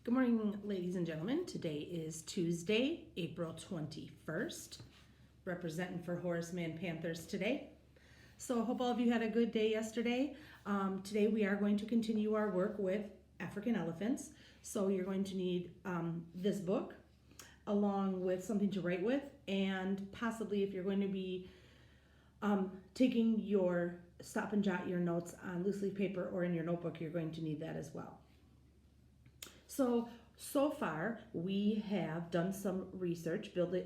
Good morning, ladies and gentlemen. Today is Tuesday, April 21st. Representing for Horace Mann Panthers today. So I hope all of you had a good day yesterday. Today we are going to continue our work with African elephants. So you're going to need this book along with something to write with, and possibly if you're going to be taking your stop and jot your notes on loose leaf paper or in your notebook, you're going to need that as well. So far we have done some research, building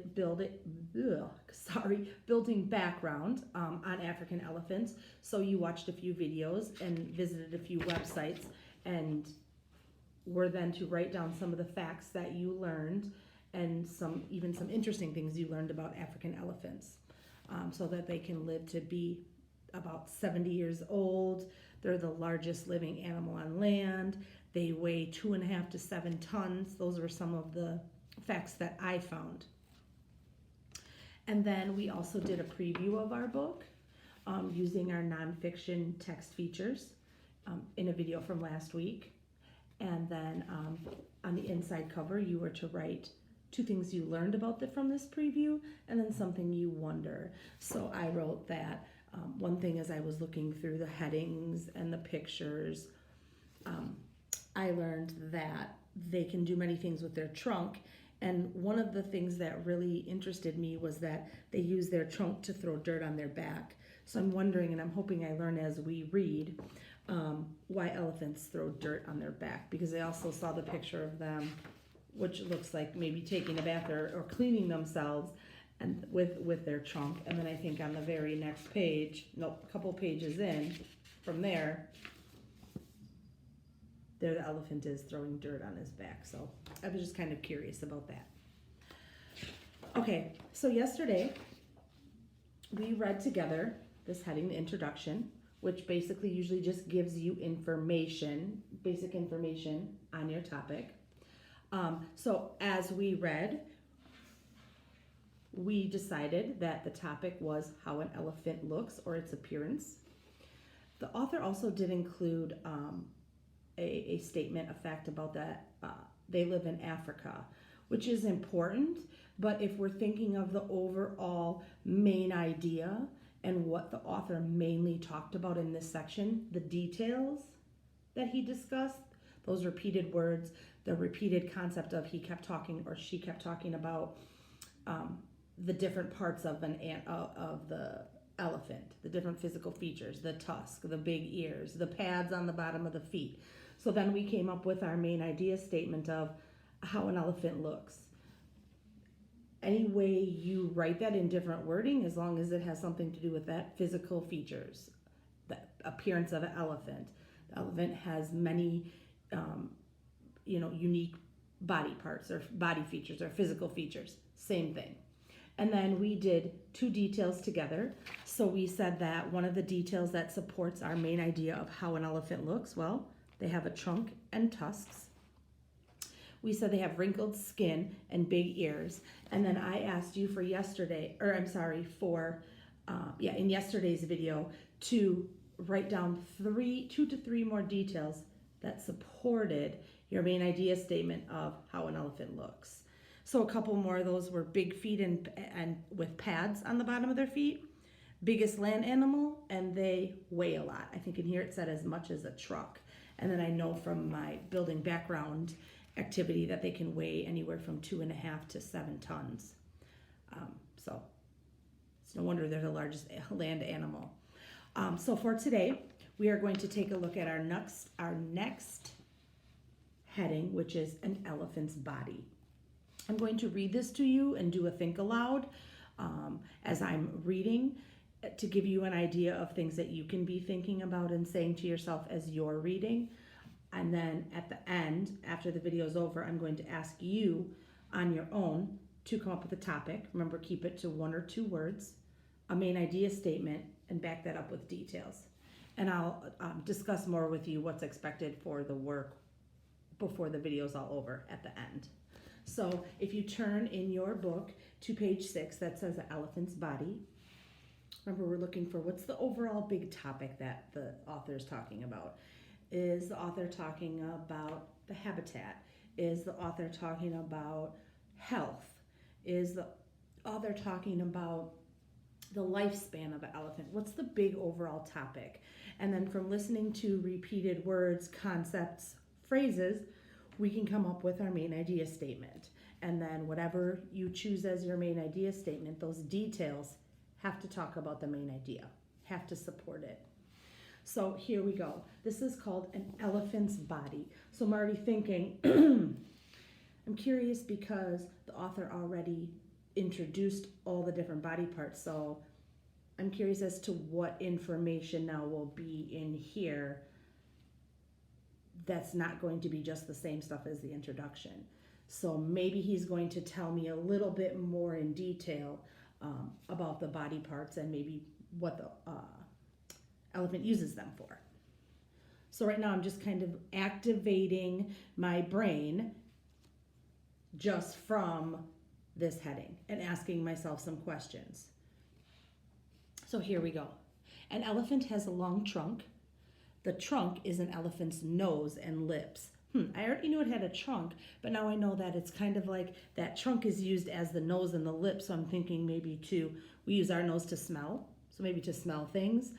background on African elephants. So you watched a few videos and visited a few websites, and were then to write down some of the facts that you learned and even some interesting things you learned about African elephants, so that they can live to be about 70 years old. They're the largest living animal on land. They weigh 2.5 to 7 tons. Those were some of the facts that I found. And then we also did a preview of our book using our nonfiction text features in a video from last week. And then on the inside cover, you were to write 2 things you learned from this preview, and then something you wonder. So I wrote that one thing as I was looking through the headings and the pictures, I learned that they can do many things with their trunk. And one of the things that really interested me was that they use their trunk to throw dirt on their back. So I'm wondering, and I'm hoping I learn as we read, why elephants throw dirt on their back. Because I also saw the picture of them, which looks like maybe taking a bath or cleaning themselves and with their trunk. And then I think on the very next page, a couple pages in from there the elephant is throwing dirt on his back. So I was just kind of curious about that. Okay, so yesterday we read together this heading, the introduction, which basically usually just gives you basic information on your topic. So as we read, we decided that the topic was how an elephant looks or its appearance. The author also did include a statement, a fact about that they live in Africa, which is important. But if we're thinking of the overall main idea and what the author mainly talked about in this section, the details that he discussed, those repeated words, the repeated concept of he kept talking or she kept talking about the different parts of the elephant, the different physical features, the tusk, the big ears, the pads on the bottom of the feet. So then we came up with our main idea statement of how an elephant looks. Any way you write that in different wording, as long as it has something to do with that physical features, the appearance of an elephant. The elephant has many, unique body parts or body features or physical features. Same thing. And then we did 2 details together. So we said that one of the details that supports our main idea of how an elephant looks, well, they have a trunk and tusks. We said they have wrinkled skin and big ears. And then I asked you in yesterday's video to write down 2 to 3 more details that supported your main idea statement of how an elephant looks. So a couple more of those were big feet and with pads on the bottom of their feet, biggest land animal, and they weigh a lot. I think in here it said as much as a truck. And then I know from my building background activity that they can weigh anywhere from 2.5 to 7 tons. So it's no wonder they're the largest land animal. So for today, we are going to take a look at our next heading, which is an elephant's body. I'm going to read this to you and do a think aloud as I'm reading to give you an idea of things that you can be thinking about and saying to yourself as you're reading. And then at the end, after the video is over, I'm going to ask you on your own to come up with a topic. Remember, keep it to 1 or 2 words, a main idea statement, and back that up with details. And I'll discuss more with you what's expected for the work before the video's all over at the end. So if you turn in your book to page 6 that says the elephant's body, remember we're looking for what's the overall big topic that the author is talking about. Is the author talking about the habitat? Is the author talking about health? Is the author talking about the lifespan of an elephant? What's the big overall topic? And then from listening to repeated words, concepts, phrases, we can come up with our main idea statement. And then whatever you choose as your main idea statement, those details have to talk about the main idea, have to support it. So here we go. This is called an elephant's body. So I'm already thinking, I'm curious because the author already introduced all the different body parts. So I'm curious as to what information now will be in here that's not going to be just the same stuff as the introduction. So maybe he's going to tell me a little bit more in detail about the body parts and maybe what the elephant uses them for. So right now I'm just kind of activating my brain just from this heading and asking myself some questions. So here we go. An elephant has a long trunk. The trunk is an elephant's nose and lips. I already knew it had a trunk, but now I know that it's kind of like that trunk is used as the nose and the lips. So I'm thinking maybe we use our nose to smell. So maybe to smell things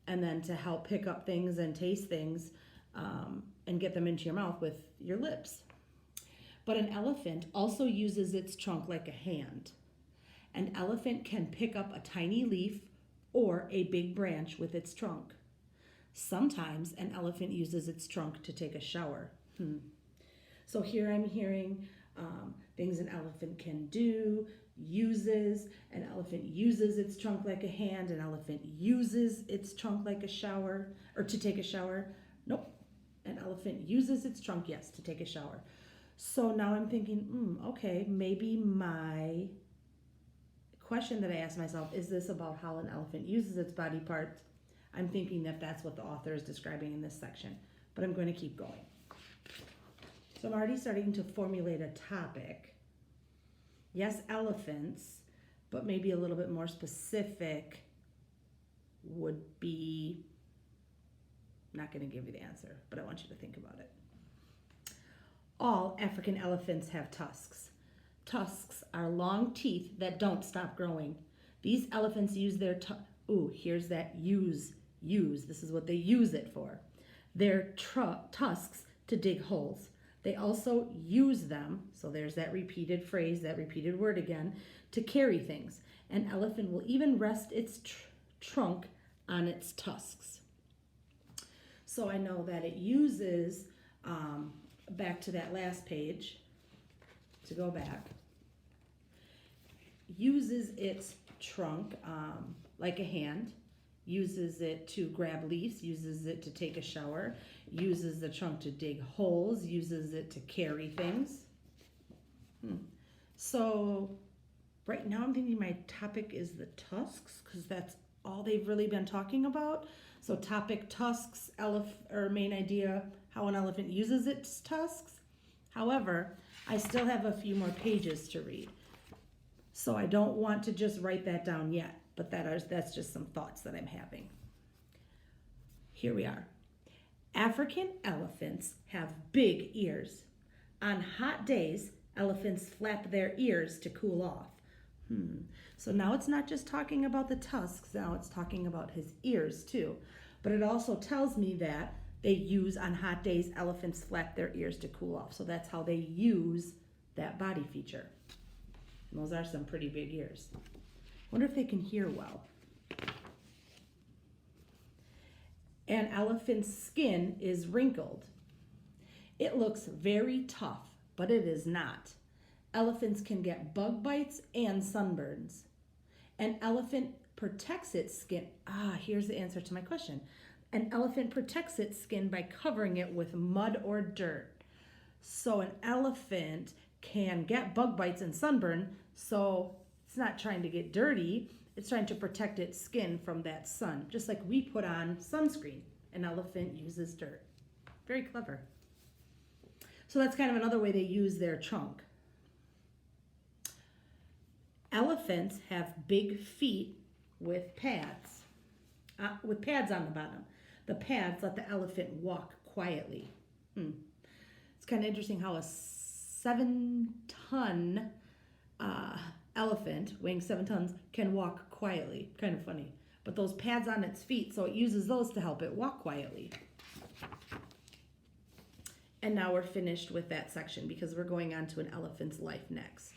and then to help pick up things and taste things and get them into your mouth with your lips. But an elephant also uses its trunk like a hand. An elephant can pick up a tiny leaf or a big branch with its trunk. Sometimes an elephant uses its trunk to take a shower. So here I'm hearing things an elephant can do, uses. An elephant uses its trunk like a hand. An elephant uses its trunk like a shower, or to take a shower. Nope. An elephant uses its trunk, yes, to take a shower. So now I'm thinking, okay, maybe my question that I asked myself, is this about how an elephant uses its body parts? I'm thinking that that's what the author is describing in this section, but I'm going to keep going. So I'm already starting to formulate a topic. Yes, elephants, but maybe a little bit more specific would be, not going to give you the answer, but I want you to think about it. All African elephants have tusks. Tusks are long teeth that don't stop growing. These elephants use their here's that use. This is what they use it for. Their tusks to dig holes. They also use them, so there's that repeated phrase, that repeated word again, to carry things. An elephant will even rest its trunk on its tusks. So I know that it uses, back to that last page, to go back, uses its trunk like a hand, uses it to grab leaves, uses it to take a shower, uses the trunk to dig holes, uses it to carry things. So right now I'm thinking my topic is the tusks because that's all they've really been talking about. So topic tusks, or main idea, how an elephant uses its tusks. However, I still have a few more pages to read. So I don't want to just write that down yet, but that's just some thoughts that I'm having. Here we are. African elephants have big ears. On hot days, elephants flap their ears to cool off. So now it's not just talking about the tusks, now it's talking about his ears too. But it also tells me that they use, on hot days, elephants flap their ears to cool off. So that's how they use that body feature. And those are some pretty big ears. Wonder if they can hear well. An elephant's skin is wrinkled. It looks very tough, but it is not. Elephants can get bug bites and sunburns. An elephant protects its skin. Here's the answer to my question. An elephant protects its skin by covering it with mud or dirt. So an elephant can get bug bites and sunburn, so it's not trying to get dirty, it's trying to protect its skin from that sun. Just like we put on sunscreen, an elephant uses dirt. Very clever. So that's kind of another way they use their trunk. Elephants have big feet with pads on the bottom. The pads let the elephant walk quietly. It's kind of interesting how a 7-ton elephant weighing 7 tons can walk quietly. Kind of funny. But those pads on its feet, so it uses those to help it walk quietly. And now we're finished with that section because we're going on to an elephant's life next.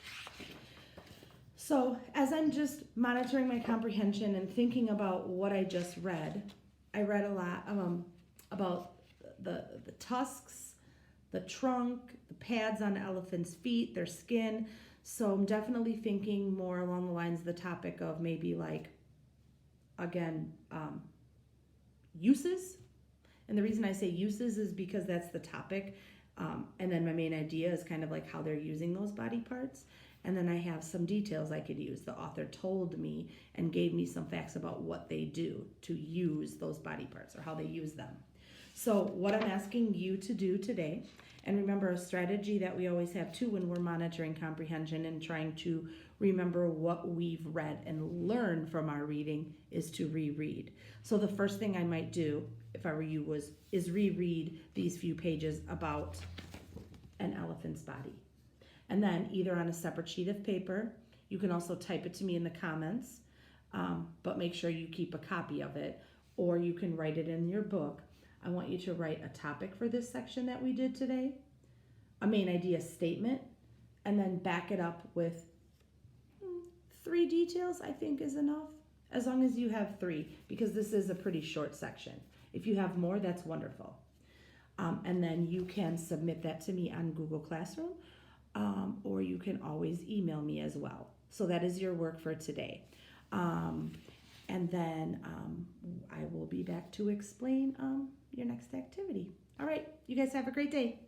So as I'm just monitoring my comprehension and thinking about what I just read, I read a lot about the tusks, the trunk, the pads on elephants' feet, their skin. So I'm definitely thinking more along the lines of the topic of maybe like, again, uses. And the reason I say uses is because that's the topic. And then my main idea is kind of like how they're using those body parts. And then I have some details I could use. The author told me and gave me some facts about what they do to use those body parts or how they use them. So what I'm asking you to do today, and remember a strategy that we always have too when we're monitoring comprehension and trying to remember what we've read and learn from our reading, is to reread. So the first thing I might do, if I were you, is reread these few pages about an elephant's body. And then either on a separate sheet of paper, you can also type it to me in the comments, but make sure you keep a copy of it, or you can write it in your book. I want you to write a topic for this section that we did today, a main idea statement, and then back it up with 3 details, I think is enough, as long as you have 3, because this is a pretty short section. If you have more, that's wonderful. And then you can submit that to me on Google Classroom, or you can always email me as well. So that is your work for today. And then I will be back to explain your next activity. All right, you guys have a great day.